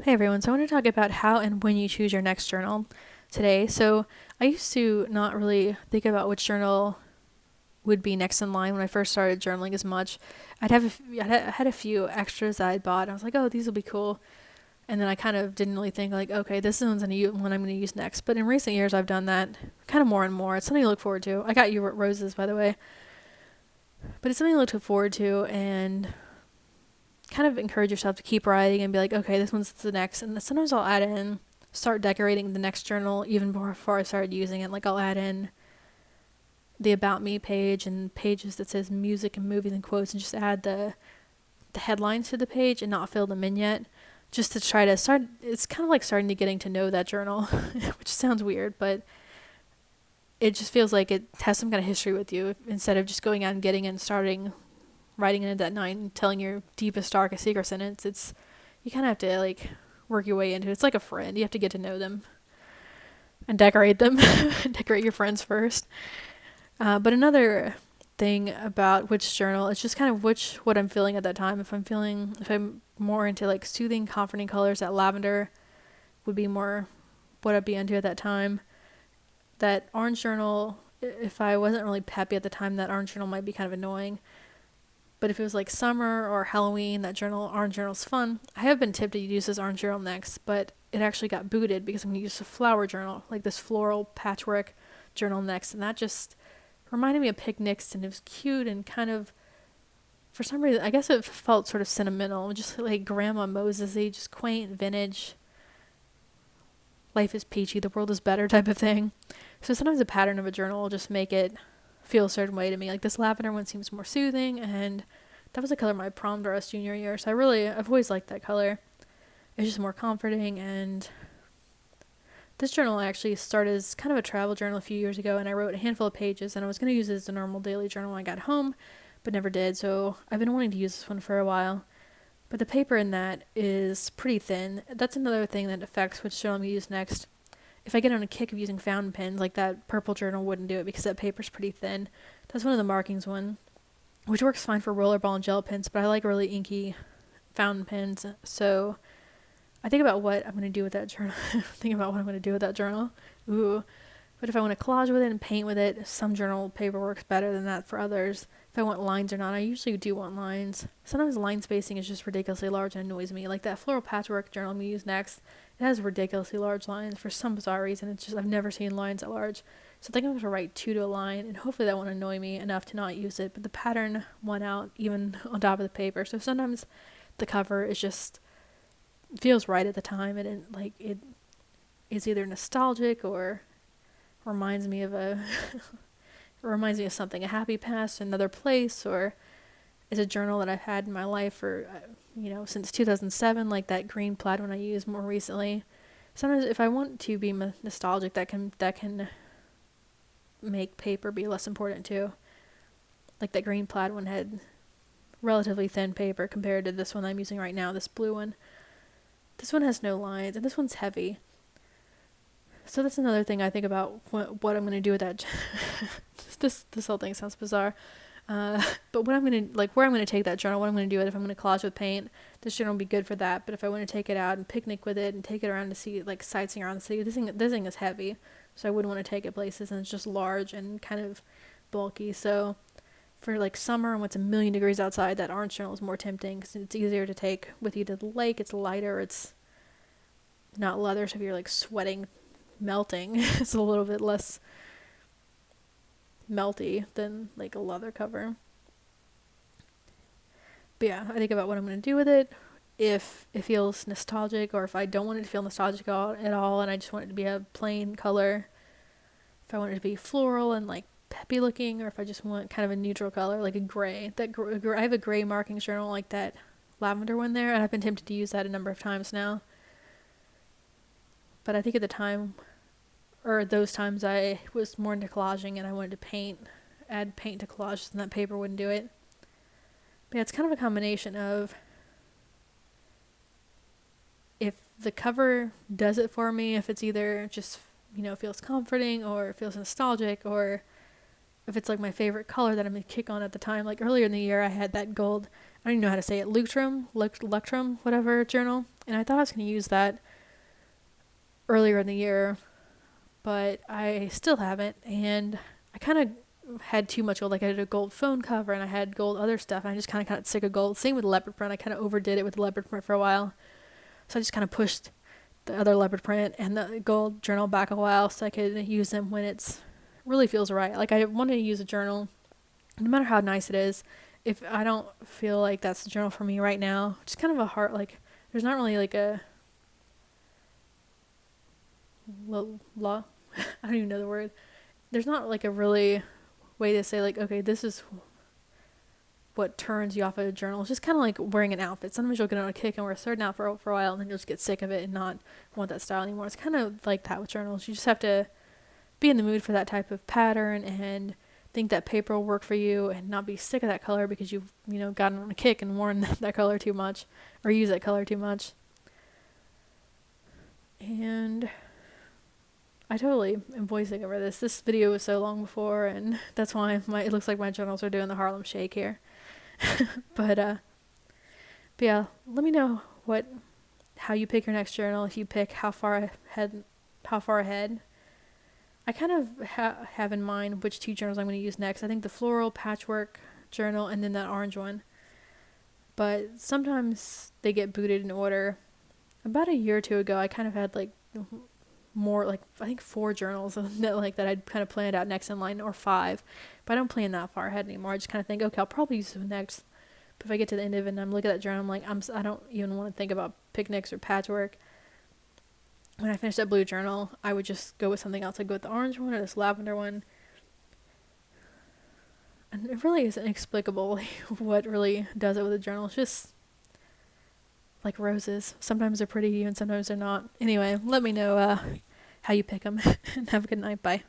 Hey everyone, so I want to talk about how and when you choose your next journal today. So, I used to not really think about which journal would be next in line when I first started journaling as much. I had a few extras that I'd bought. And I was like, oh, these will be cool. And then I kind of didn't really think, like, okay, this one's one I'm going to use next. But in recent years, I've done that kind of more and more. It's something to look forward to. I got you roses, by the way. But it's something to look forward to and kind of encourage yourself to keep writing and be like, okay, this one's the next. And sometimes I'll add in, start decorating the next journal even before I started using it. Like I'll add in the About Me page and pages that says music and movies and quotes and just add the headlines to the page and not fill them in yet. Just to try to start, it's kind of like starting to getting to know that journal, which sounds weird, but it just feels like it has some kind of history with you instead of just going out and getting it and starting writing in it that night and telling your deepest, darkest secrets in it. It's you kind of have to like work your way into it. It's like a friend. You have to get to know them and decorate them. Decorate your friends first. But another thing about which journal is just kind of what I'm feeling at that time. If I'm more into like soothing, comforting colors, that lavender would be more what I'd be into at that time. That orange journal, if I wasn't really peppy at the time, that orange journal might be kind of annoying. But if it was like summer or Halloween, that orange journal's fun. I have been tipped to use this orange journal next, but it actually got booted because I'm going to use a flower journal, like this floral patchwork journal next. And that just reminded me of picnics, and it was cute and kind of, for some reason, I guess it felt sort of sentimental, just like Grandma Mosesy, just quaint, vintage, life is peachy, the world is better type of thing. So sometimes a pattern of a journal will just make it feel a certain way to me. Like this lavender one seems more soothing, and that was the color my prom dress junior year. So I've always liked that color. It's just more comforting. And this journal actually started as kind of a travel journal a few years ago, and I wrote a handful of pages, and I was going to use it as a normal daily journal when I got home, but never did. So I've been wanting to use this one for a while. But the paper in that is pretty thin. That's another thing that affects which journal I'm going to use next. If I get on a kick of using fountain pens, like that purple journal wouldn't do it because that paper's pretty thin. That's one of the markings one, which works fine for rollerball and gel pens, but I like really inky fountain pens. So I think about what I'm going to do with that journal. Think about what I'm going to do with that journal. Ooh. But if I want to collage with it and paint with it, some journal paper works better than that for others. If I want lines or not, I usually do want lines. Sometimes line spacing is just ridiculously large and annoys me. Like that floral patchwork journal I'm going to use next, it has ridiculously large lines for some bizarre reason. It's just, I've never seen lines that large. So I think I'm going to write 2 to a line, and hopefully that won't annoy me enough to not use it. But the pattern won out even on top of the paper. So sometimes the cover is just feels right at the time, and it is either nostalgic or reminds me of a reminds me of something, a happy past, another place, or is a journal that I've had in my life for since 2007, like that green plaid one I used more recently. Sometimes if I want to be nostalgic, that can make paper be less important too. Like that green plaid one had relatively thin paper compared to this one I'm using right now, this blue one. This one has no lines, and this one's heavy. So that's another thing I think about what I'm gonna do with that. This whole thing sounds bizarre. But what I'm gonna like where I'm gonna take that journal, what I'm gonna do with it, if I'm gonna collage with paint, this journal will be good for that. But if I want to take it out and picnic with it and take it around to see like sightseeing around the city, this thing is heavy, so I wouldn't want to take it places, and it's just large and kind of bulky. So for like summer and when it's a million degrees outside, that orange journal is more tempting because it's easier to take with you to the lake. It's lighter. It's not leather, so if you're like sweating, melting, it's a little bit less melty than like a leather cover. But yeah, I think about what I'm going to do with it. If it feels nostalgic, or if I don't want it to feel nostalgic at all and I just want it to be a plain color. If I want it to be floral and like peppy looking, or if I just want kind of a neutral color, like a gray. I have a gray marking journal like that lavender one there, and I've been tempted to use that a number of times now. But I think at the time, or those times, I was more into collaging and I wanted to add paint to collages, and that paper wouldn't do it. But yeah, it's kind of a combination of if the cover does it for me, if it's either just, feels comforting or feels nostalgic, or if it's like my favorite color that I'm gonna kick on at the time. Like earlier in the year, I had that gold, I don't even know how to say it, Luctrum, whatever journal, and I thought I was gonna use that earlier in the year, but I still haven't, and I kind of had too much gold. Like I had a gold phone cover and I had gold other stuff, and I just kind of got sick of gold. Same with leopard print. I kind of overdid it with the leopard print for a while, so I just kind of pushed the other leopard print and the gold journal back a while so I could use them when it's really feels right. Like I wanted to use a journal, no matter how nice it is. If I don't feel like that's the journal for me right now, it's kind of a hard, like there's not really like a law. I don't even know the word. There's not like a really way to say like, okay, this is what turns you off of a journal. It's just kind of like wearing an outfit. Sometimes you'll get on a kick and wear a certain outfit for a while, and then you'll just get sick of it and not want that style anymore. It's kind of like that with journals. You just have to be in the mood for that type of pattern and think that paper will work for you, and not be sick of that color because you've gotten on a kick and worn that color too much or used that color too much. And I totally am voicing over this. This video was so long before, and that's why it looks like my journals are doing the Harlem Shake here. But yeah, let me know how you pick your next journal. If you pick how far ahead. I kind of have in mind which two journals I'm going to use next. I think the floral patchwork journal and then that orange one. But sometimes they get booted in order. About a year or two ago, I kind of had like more, like I think 4 journals that I'd kind of planned out next in line, or 5. But I don't plan that far ahead anymore. I just kind of think, okay, I'll probably use this one next. But if I get to the end of it and I'm looking at that journal, I'm like, I don't even want to think about picnics or patchwork. When I finished that blue journal, I would just go with something else. I'd go with the orange one or this lavender one. And it really is inexplicable what really does it with a journal. It's just like roses. Sometimes they're pretty and sometimes they're not. Anyway, let me know how you pick them. And have a good night. Bye.